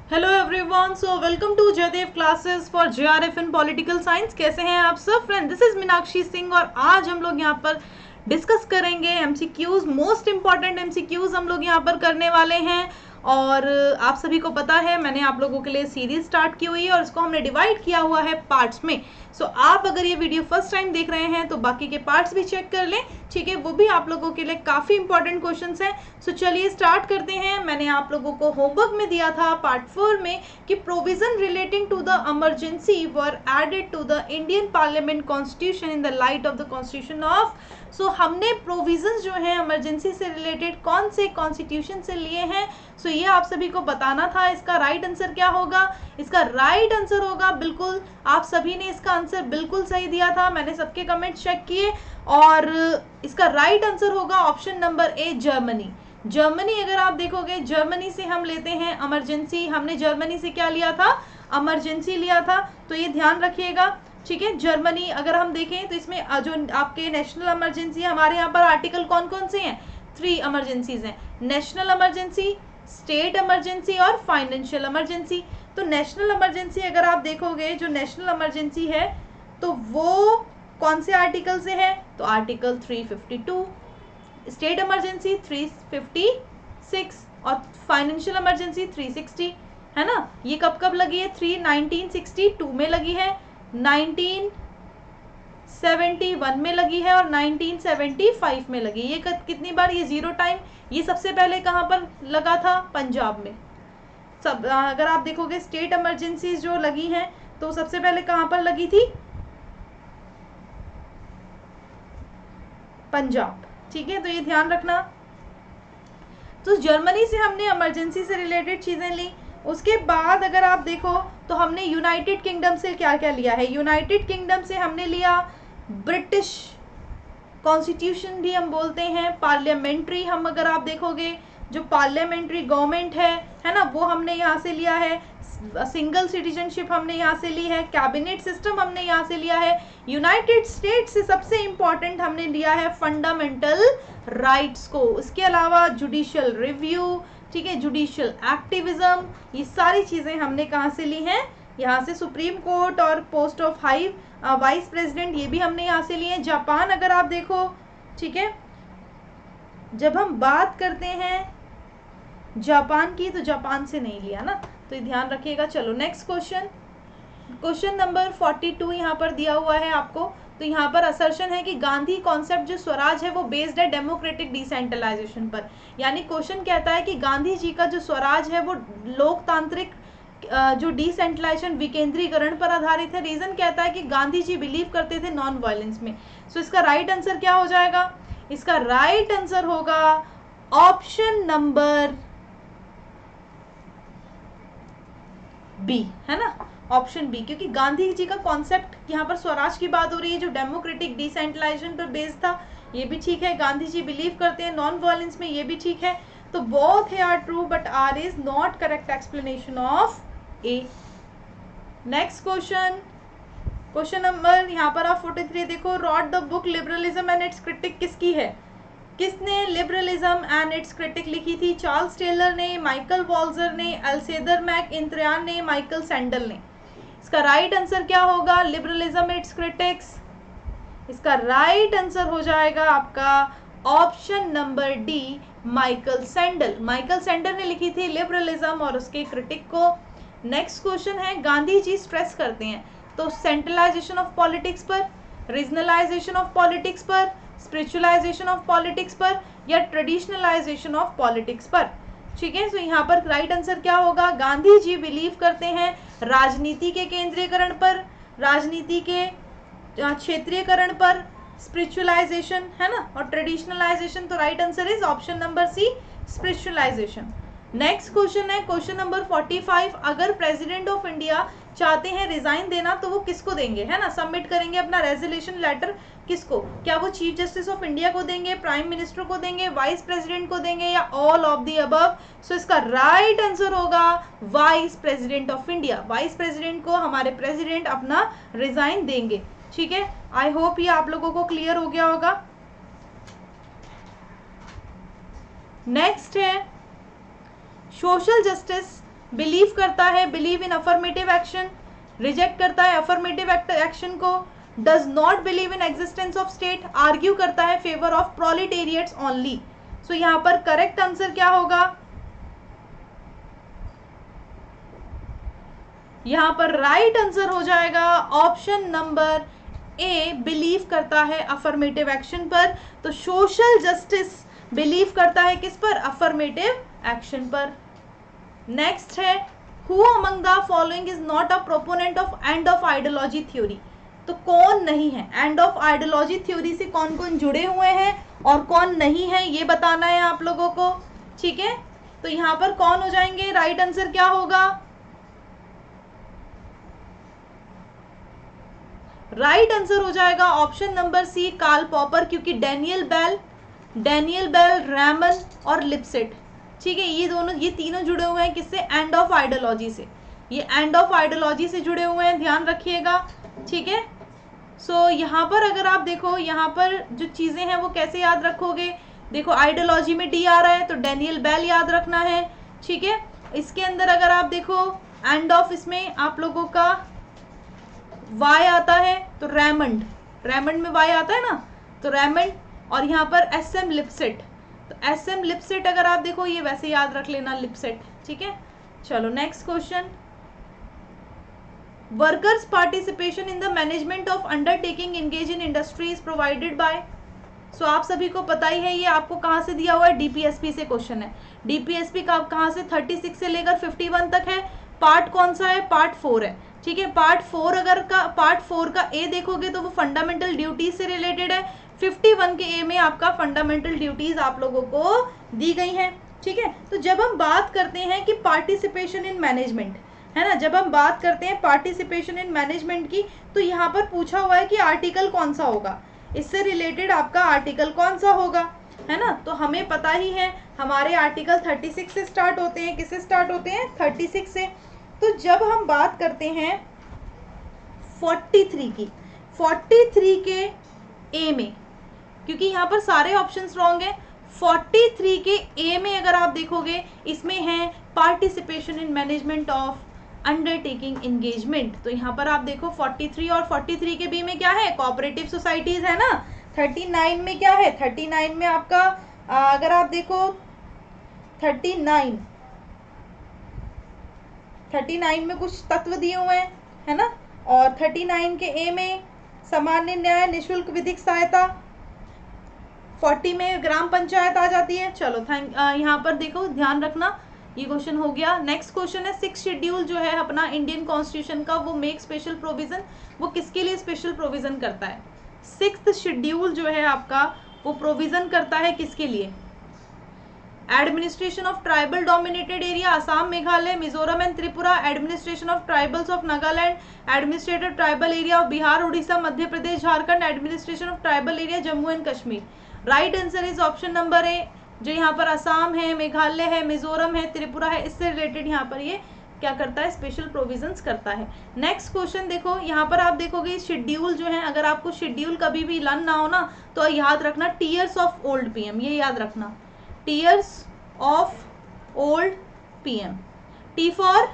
Hello everyone, so welcome to Jaidev classes for JRF in political science. कैसे हैं आप सब friend? This is Meenakshi Singh और आज हम लोग यहाँ पर डिस्कस करेंगे एमसीक्यूज, मोस्ट इंपॉर्टेंट एमसीक्यूज हम लोग यहाँ पर करने वाले हैं। और आप सभी को पता है मैंने आप लोगों के लिए सीरीज स्टार्ट की हुई है और इसको हमने डिवाइड किया हुआ है पार्ट्स में। सो आप अगर ये वीडियो फर्स्ट टाइम देख रहे हैं तो बाकी के पार्ट्स भी चेक कर लें, ठीक है? वो भी आप लोगों के लिए काफ़ी इंपॉर्टेंट क्वेश्चंस हैं। सो चलिए स्टार्ट करते हैं। मैंने आप लोगों को होमवर्क में दिया था पार्ट 4 में कि provision relating to the emergency were added to the Indian parliament constitution in the light of the constitution of. So हमने प्रोविजंस जो हैं इमरजेंसी से रिलेटेड कौन से कॉन्स्टिट्यूशन से लिए हैं, सो ये आप सभी को बताना था। इसका राइट आंसर क्या होगा? इसका राइट आंसर होगा, बिल्कुल आप सभी ने इसका आंसर बिल्कुल सही दिया था। मैंने सबके कमेंट चेक किए और इसका राइट आंसर होगा option number A, Germany. Germany अगर आप देखोगे, जर्मनी से हम लेते हैं इमरजेंसी। हमने जर्मनी से क्या लिया था? इमरजेंसी लिया था, तो ये ध्यान रखिएगा, ठीक है? जर्मनी अगर हम देखें तो इसमें जो आपके नेशनल इमरजेंसी, हमारे यहाँ पर आर्टिकल कौन कौन से हैं? 3 इमरजेंसीज हैं, नेशनल इमरजेंसी, स्टेट इमरजेंसी और फाइनेंशियल इमरजेंसी। तो नेशनल इमरजेंसी अगर आप देखोगे, जो नेशनल इमरजेंसी है तो वो कौन से आर्टिकल से है? तो आर्टिकल 352। स्टेट इमरजेंसी 356 और फाइनेंशियल इमरजेंसी 360, है ना? ये कब कब लगी है? 1962 में लगी है, 1971 में लगी है और 1975 में लगी। ये कितनी बार? ये 0 टाइम। ये सबसे पहले कहाँ पर लगा था? पंजाब में। सब अगर आप देखोगे स्टेट इमरजेंसीज जो लगी हैं तो सबसे पहले कहाँ पर लगी थी? पंजाब, ठीक है? तो ये ध्यान रखना। तो जर्मनी से हमने इमरजेंसी से रिलेटेड चीजें ली। उसके बाद अगर आप देखो तो हमने यूनाइटेड किंगडम से क्या क्या लिया है? यूनाइटेड किंगडम से हमने लिया ब्रिटिश कॉन्स्टिट्यूशन भी हम बोलते हैं, पार्लियामेंट्री। हम अगर आप देखोगे जो पार्लियामेंट्री गवर्नमेंट है ना, वो हमने यहाँ से लिया है। सिंगल सिटीजनशिप हमने यहाँ से ली है। कैबिनेट सिस्टम हमने यहाँ से लिया है। यूनाइटेड स्टेट्स से सबसे इंपॉर्टेंट हमने लिया है फंडामेंटल राइट्स को। उसके अलावा जुडिशियल रिव्यू, ठीक है, जुडिशियल एक्टिविज्म, ये सारी चीजें हमने कहाँ से ली हैं? यहाँ से। सुप्रीम कोर्ट और post of high vice president, ये भी हमने यहाँ से लिए हैं। जापान अगर आप देखो, ठीक है, जब हम बात करते हैं जापान की तो जापान से नहीं लिया ना, तो ये ध्यान रखिएगा। चलो नेक्स्ट क्वेश्चन, क्वेश्चन नंबर 42 यहाँ पर दिया हुआ है आपको। तो यहाँ पर असर्शन है कि गांधी कॉन्सेप्ट जो स्वराज है वो बेस्ड है डेमोक्रेटिक डिसेंट्रलाइजेशन पर। यानी क्वेश्चन कहता है कि गांधी जी का जो स्वराज है वो लोकतांत्रिक जो डिसेंट्रलाइजेशन, विकेंद्रीकरण पर आधारित है। रीजन कहता है कि गांधी जी बिलीव करते थे नॉन वायलेंस में। सो इसका राइट आंसर क्या हो जाएगा? इसका राइट आंसर होगा ऑप्शन नंबर बी, है ना? ऑप्शन बी, क्योंकि गांधी जी का कॉन्सेप्ट यहाँ पर स्वराज की बात हो रही है जो डेमोक्रेटिक डिसेंट्रलाइजेशन पर बेस्ड था, ये भी ठीक है। गांधी जी बिलीव करते हैं नॉन वायलेंस में, ये भी ठीक है। तो बोथ है R true but R is not correct explanation of A. Next question, question number यहाँ पर आप 43 देखो। Wrote the book liberalism and its critique किसकी है? किसने लिबरलिज्म एंड इट्स क्रिटिक लिखी थी? चार्ल्स टेलर ने, माइकल वॉल्जर ने, अल्सेदर मैक इंत्रियान ने, माइकल सैंडल ने। इसका राइट आंसर क्या होगा? Liberalism it's critics. इसका राइट आंसर हो जाएगा आपका option number D, Michael sandal. Michael sandal ने लिखी थी लिबरलिज्म और उसके क्रिटिक को। नेक्स्ट क्वेश्चन है, गांधी जी स्ट्रेस करते हैं तो सेंट्रलाइजेशन ऑफ पॉलिटिक्स पर, रीजनलाइजेशन ऑफ पॉलिटिक्स पर, स्पिरिचुअलाइजेशन ऑफ पॉलिटिक्स पर या ट्रेडिशनलाइजेशन ऑफ पॉलिटिक्स पर, ठीक है? तो यहाँ पर राइट आंसर क्या होगा? गांधी जी बिलीव करते हैं राजनीति के केंद्रीकरण पर, राजनीति के क्षेत्रीयकरण पर, स्पिरिचुअलाइजेशन, है ना, और ट्रेडिशनलाइजेशन। तो right answer is option number C, spiritualization. Next question है क्वेश्चन नंबर 45। अगर प्रेसिडेंट ऑफ इंडिया चाहते हैं रिजाइन देना तो वो किसको देंगे, है ना? सबमिट करेंगे अपना रेजोल्यूशन लेटर, किसको? क्या वो चीफ जस्टिस ऑफ इंडिया को देंगे, प्राइम मिनिस्टर को देंगे, वाइस प्रेसिडेंट को देंगे या ऑल ऑफ द अबव? सो इसका राइट आंसर होगा vice president of India. Vice president को हमारे प्रेसिडेंट अपना रिजाइन देंगे, ठीक है? आई होप ये आप लोगों को क्लियर हो गया होगा। नेक्स्ट है सोशल जस्टिस बिलीव करता है, believe in affirmative action, reject करता है अफर्मेटिव एक्शन को, does not believe in existence of state, argue करता है फेवर ऑफ प्रोलिटेरिएट्स ओनली। सो यहां पर करेक्ट आंसर क्या होगा, यहां पर राइट आंसर हो जाएगा ऑप्शन नंबर ए, बिलीव करता है अफर्मेटिव एक्शन पर। तो सोशल जस्टिस बिलीव करता है किस पर, अफर्मेटिव एक्शन पर। नेक्स्ट है, who among the following is not a proponent of end of ideology theory. तो कौन नहीं है, एंड ऑफ आइडियोलॉजी थ्योरी से कौन कौन जुड़े हुए हैं और कौन नहीं है, ये बताना है आप लोगों को, ठीक है। तो यहां पर कौन हो जाएंगे, राइट आंसर क्या होगा, राइट आंसर हो जाएगा option number C, Karl Popper, क्योंकि डेनियल बेल, रैमन और लिप्सेट, ठीक है, ये तीनों जुड़े हुए हैं किससे, एंड ऑफ आइडियोलॉजी से, ये एंड ऑफ आइडियोलॉजी से जुड़े हुए हैं, ध्यान रखिएगा, ठीक है। सो यहाँ पर अगर आप देखो, यहाँ पर जो चीजें हैं वो कैसे याद रखोगे, देखो आइडियोलॉजी में डी आ रहा है तो डेनियल बेल याद रखना है, ठीक है। इसके अंदर अगर आप देखो एंड ऑफ, इसमें आप लोगों का वाई आता है तो रैमंड, रैमंड में वाई आता है ना, तो रैमंड, और यहाँ पर एस एम लिप्सेट, तो एस एम लिप्सेट अगर आप देखो ये वैसे याद रख लेना लिप्सेट, ठीक है। चलो next question, workers participation in the management of undertaking engage in industry is provided by. So आप सभी को पता ही है, ये आपको कहाँ से दिया हुआ है, डीपीएसपी से क्वेश्चन है। डीपीएसपी का कहाँ से 36 से लेकर 51 तक है, पार्ट कौन सा है, पार्ट 4 है, ठीक है। पार्ट 4 अगर का पार्ट 4 का ए देखोगे तो वो फंडामेंटल ड्यूटीज से रिलेटेड है, 51 के ए में आपका फंडामेंटल ड्यूटीज आप लोगों को दी गई हैं, ठीक है। तो जब हम बात करते हैं कि पार्टिसिपेशन इन मैनेजमेंट, है ना, जब हम बात करते हैं पार्टिसिपेशन इन मैनेजमेंट की, तो यहाँ पर पूछा हुआ है कि आर्टिकल कौन सा होगा, इससे रिलेटेड आपका आर्टिकल कौन सा होगा, है ना। तो हमें पता ही है हमारे आर्टिकल 36 से स्टार्ट होते हैं, किससे स्टार्ट होते हैं, 36 से। तो जब हम बात करते हैं 43 की, 43 के ए में, क्योंकि यहाँ पर सारे ऑप्शंस रॉन्ग है, 43 के ए में अगर आप देखोगे इसमें है participation in management of undertaking engagement. तो यहाँ पर आप देखो 43 और 43 के बी में क्या है, कोऑपरेटिव सोसाइटीज है ना। 39 में क्या है, 39 में आपका अगर आप देखो 39 में कुछ तत्व दिए हुए हैं, है ना। और 39 के ए में सामान्य न्याय, निःशुल्क विधिक सहायता, 40 में ग्राम पंचायत आ जाती है। चलो यहाँ पर देखो ध्यान रखना, ये क्वेश्चन हो गया। नेक्स्ट क्वेश्चन है, 6 शेड्यूल जो है अपना इंडियन कॉन्स्टिट्यूशन का, वो मेक स्पेशल प्रोविजन, वो किसके लिए स्पेशल प्रोविजन करता है, 6th शेड्यूल जो है आपका वो प्रोविजन करता है किसके लिए, administration of tribal dominated area Assam, Meghalaya, Mizoram and Tripura, administration of tribals of Nagaland, administrative tribal area of Bihar, Orissa, Madhya Pradesh, Jharkhand, administration of tribal area Jammu and Kashmir. Right answer is option number A, जो यहाँ पर असम है, मेघालय है, मिजोरम है, त्रिपुरा है, इससे रिलेटेड यहाँ पर ये क्या करता है, स्पेशल प्रोविजंस करता है। नेक्स्ट क्वेश्चन देखो, यहाँ पर आप देखोगे शेड्यूल जो है, अगर आपको शेड्यूल कभी भी लर्न ना हो ना तो याद रखना टीयर्स ऑफ ओल्ड पीएम, ये याद रखना, tears of old PM. T for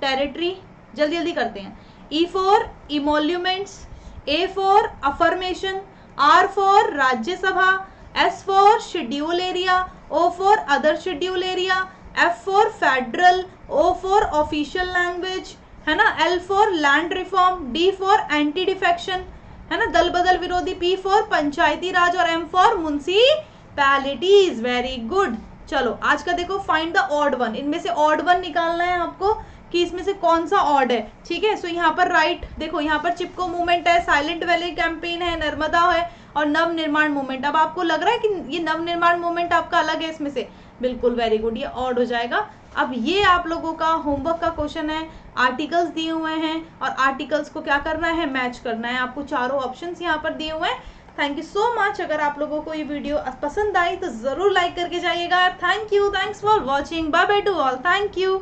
territory, जल्दी जल्दी करते हैं, E for emoluments, A for affirmation, R for Rajya Sabha, S for schedule area, O for other schedule area, F for federal, O for official language, है ना, L for land reform, D for anti defection, है ना, दल बदल विरोधी, P for panchayati raj और M for municipalities. Very good. चलो आज का देखो फाइंड द ऑड वन, इनमें से ऑड वन निकालना है आपको कि इसमें से कौन सा ऑड है, ठीक है। सो यहाँ पर राइट देखो, यहाँ पर चिपको मूवमेंट है, साइलेंट वैली कैंपेन है, नर्मदा है और नव निर्माण मूवमेंट। अब आपको लग रहा है कि ये नव निर्माण मूवमेंट आपका अलग है इसमें से, बिल्कुल, वेरी गुड, ये ऑड हो जाएगा। अब ये आप लोगों का होमवर्क का क्वेश्चन है, आर्टिकल्स दिए हुए हैं और आर्टिकल्स को क्या करना है, मैच करना है। आपको चारों ऑप्शंस यहाँ पर दिए हुए हैं। Thank you so much. अगर आप लोगों को ये वीडियो पसंद आई तो जरूर लाइक करके जाइएगा। Thank you, thanks for watching, bye bye to all, thank you.